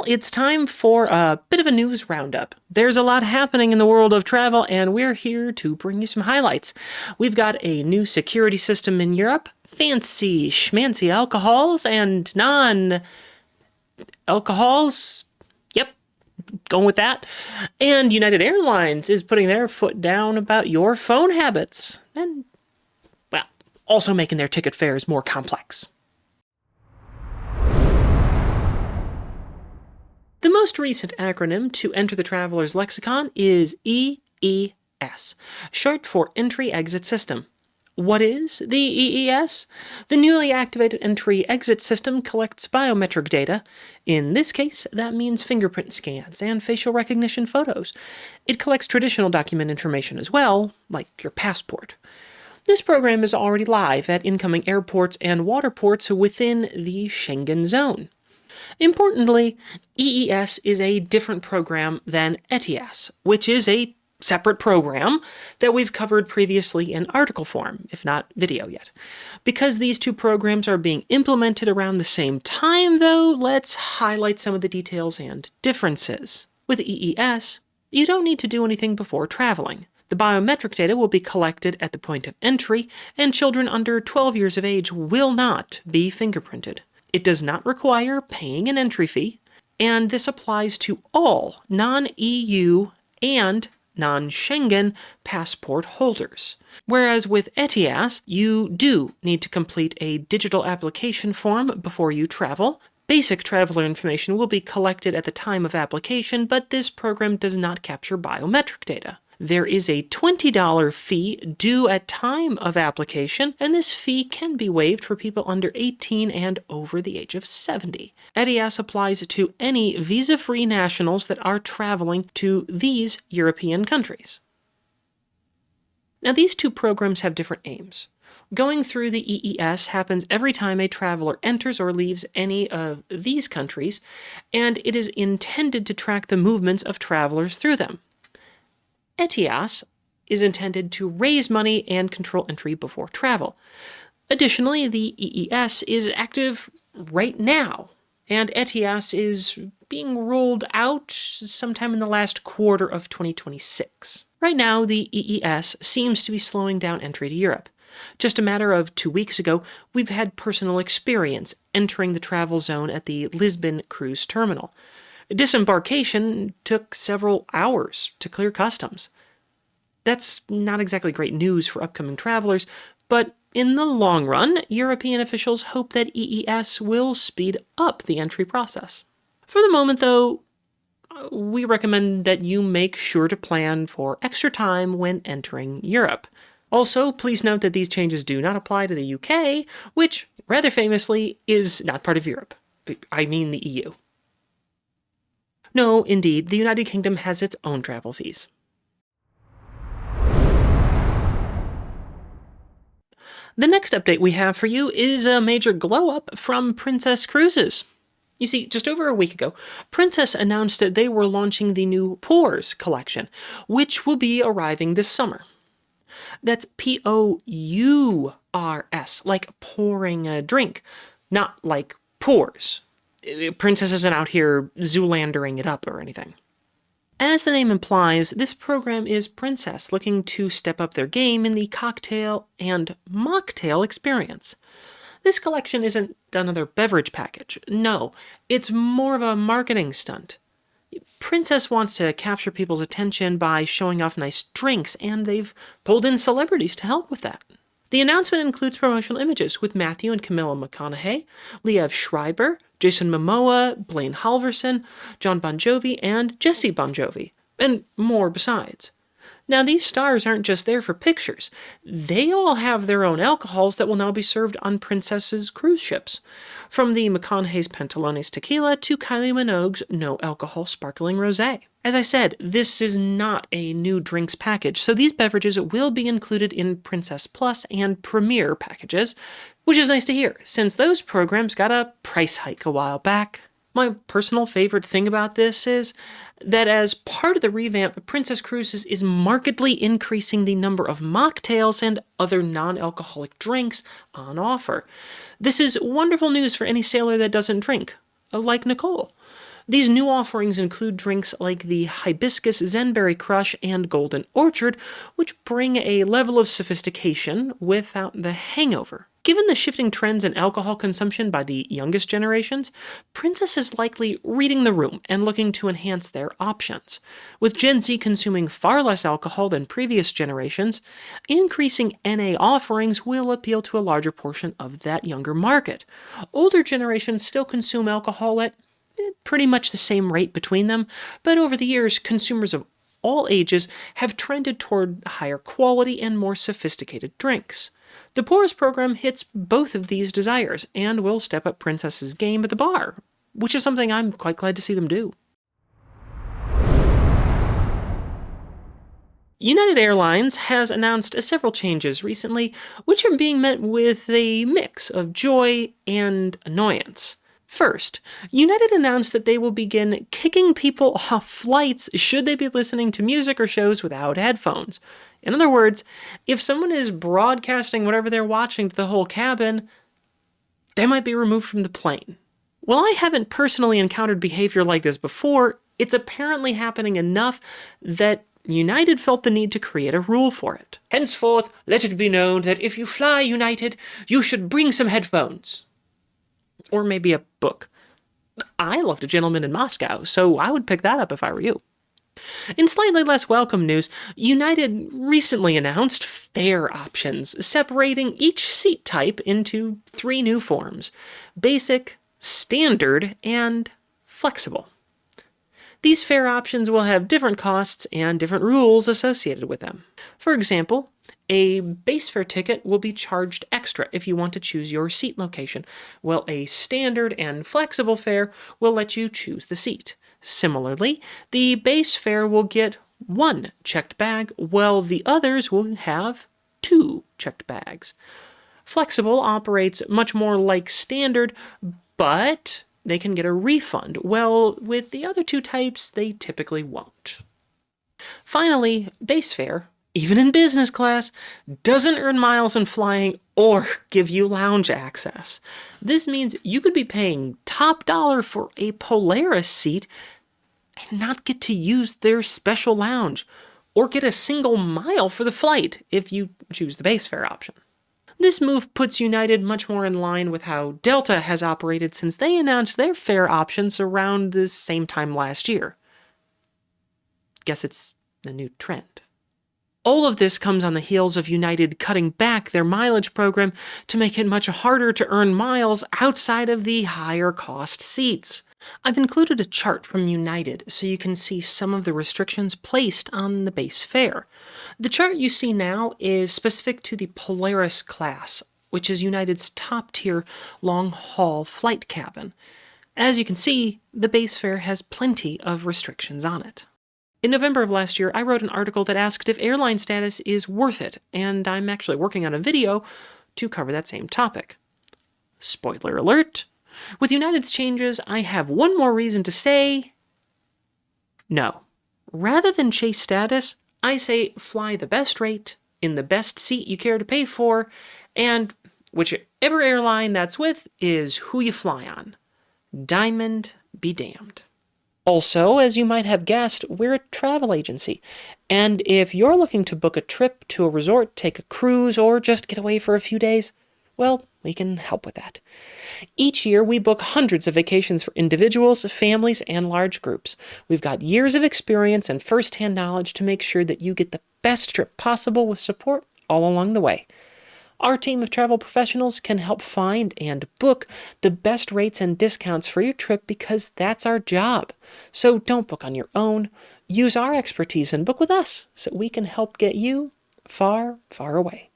it's time for a bit of a news roundup. There's a lot happening in the world of travel, and we're here to bring you some highlights. We've got a new security system in Europe, fancy schmancy alcohols, and non-alcohols. Yep, going with that. And United Airlines is putting their foot down about your phone habits. And, well, also making their ticket fares more complex. The most recent acronym to enter the traveler's lexicon is EES, short for Entry-Exit System. What is the EES? The newly activated Entry-Exit System collects biometric data. In this case, that means fingerprint scans and facial recognition photos. It collects traditional document information as well, like your passport. This program is already live at incoming airports and waterports within the Schengen zone. Importantly, EES is a different program than ETIAS, which is a separate program that we've covered previously in article form, if not video yet. Because these two programs are being implemented around the same time, though, let's highlight some of the details and differences. With EES, you don't need to do anything before traveling. The biometric data will be collected at the point of entry, and children under 12 years of age will not be fingerprinted. It does not require paying an entry fee, and this applies to all non-EU and non-Schengen passport holders. Whereas with ETIAS, you do need to complete a digital application form before you travel. Basic traveler information will be collected at the time of application, but this program does not capture biometric data. There is a $20 fee due at time of application, and this fee can be waived for people under 18 and over the age of 70. ETIAS applies to any visa-free nationals that are traveling to these European countries. Now, these two programs have different aims. Going through the EES happens every time a traveler enters or leaves any of these countries, and it is intended to track the movements of travelers through them. ETIAS is intended to raise money and control entry before travel. Additionally, the EES is active right now, and ETIAS is being rolled out sometime in the last quarter of 2026. Right now, the EES seems to be slowing down entry to Europe. Just a matter of 2 weeks ago, we've had personal experience entering the travel zone at the Lisbon cruise terminal. Disembarkation took several hours to clear customs. That's not exactly great news for upcoming travelers, but in the long run, European officials hope that EES will speed up the entry process. For the moment, though, we recommend that you make sure to plan for extra time when entering Europe. Also, please note that these changes do not apply to the UK, which, rather famously, is not part of Europe. I mean the EU. No, indeed, the United Kingdom has its own travel fees. The next update we have for you is a major glow-up from Princess Cruises. You see, just over a week ago, Princess announced that they were launching the new Pours collection, which will be arriving this summer. That's P-O-U-R-S, like pouring a drink, not like pours. Princess isn't out here Zoolandering it up or anything. As the name implies, this program is Princess looking to step up their game in the cocktail and mocktail experience. This collection isn't another beverage package. No, it's more of a marketing stunt. Princess wants to capture people's attention by showing off nice drinks, and they've pulled in celebrities to help with that. The announcement includes promotional images with Matthew and Camilla McConaughey, Liev Schreiber, Jason Momoa, Blaine Halverson, John Bon Jovi, and Jesse Bon Jovi, and more besides. Now, these stars aren't just there for pictures. They all have their own alcohols that will now be served on Princess's cruise ships. From the McConaughey's Pantalones Tequila to Kylie Minogue's no-alcohol sparkling rosé. As I said, this is not a new drinks package, so these beverages will be included in Princess Plus and Premier packages, which is nice to hear, since those programs got a price hike a while back. My personal favorite thing about this is that as part of the revamp, Princess Cruises is markedly increasing the number of mocktails and other non-alcoholic drinks on offer. This is wonderful news for any sailor that doesn't drink, like Nicole. These new offerings include drinks like the Hibiscus Zenberry Crush and Golden Orchard, which bring a level of sophistication without the hangover. Given the shifting trends in alcohol consumption by the youngest generations, Princess is likely reading the room and looking to enhance their options. With Gen Z consuming far less alcohol than previous generations, increasing NA offerings will appeal to a larger portion of that younger market. Older generations still consume alcohol at pretty much the same rate between them, but over the years, consumers of all ages have trended toward higher quality and more sophisticated drinks. The Pours program hits both of these desires and will step up Princess's game at the bar, which is something I'm quite glad to see them do. United Airlines has announced several changes recently, which are being met with a mix of joy and annoyance. First, United announced that they will begin kicking people off flights should they be listening to music or shows without headphones. In other words, if someone is broadcasting whatever they're watching to the whole cabin, they might be removed from the plane. While I haven't personally encountered behavior like this before, it's apparently happening enough that United felt the need to create a rule for it. Henceforth, let it be known that if you fly United, you should bring some headphones. Or maybe a book. I loved A Gentleman in Moscow, so I would pick that up if I were you. In slightly less welcome news, United recently announced fare options, separating each seat type into 3 new forms: basic, standard, and flexible. These fare options will have different costs and different rules associated with them. For example, a base fare ticket will be charged extra if you want to choose your seat location, while a standard and flexible fare will let you choose the seat. Similarly, the base fare will get 1 checked bag, while the others will have 2 checked bags. Flexible operates much more like standard, but they can get a refund, while with the other 2 types, they typically won't. Finally, base fare, even in business class, doesn't earn miles when flying or give you lounge access. This means you could be paying top dollar for a Polaris seat and not get to use their special lounge, or get a single mile for the flight if you choose the base fare option. This move puts United much more in line with how Delta has operated since they announced their fare options around the same time last year. Guess it's a new trend. All of this comes on the heels of United cutting back their mileage program to make it much harder to earn miles outside of the higher cost seats. I've included a chart from United so you can see some of the restrictions placed on the base fare. The chart you see now is specific to the Polaris class, which is United's top-tier long-haul flight cabin. As you can see, the base fare has plenty of restrictions on it. In November of last year, I wrote an article that asked if airline status is worth it, and I'm actually working on a video to cover that same topic. Spoiler alert! With United's changes, I have one more reason to say no. Rather than chase status, I say fly the best rate, in the best seat you care to pay for, and whichever airline that's with is who you fly on. Diamond be damned. Also, as you might have guessed, we're a travel agency, and if you're looking to book a trip to a resort, take a cruise, or just get away for a few days, well, we can help with that. Each year, we book hundreds of vacations for individuals, families, and large groups. We've got years of experience and first-hand knowledge to make sure that you get the best trip possible with support all along the way. Our team of travel professionals can help find and book the best rates and discounts for your trip because that's our job. So don't book on your own. Use our expertise and book with us so we can help get you far, far away.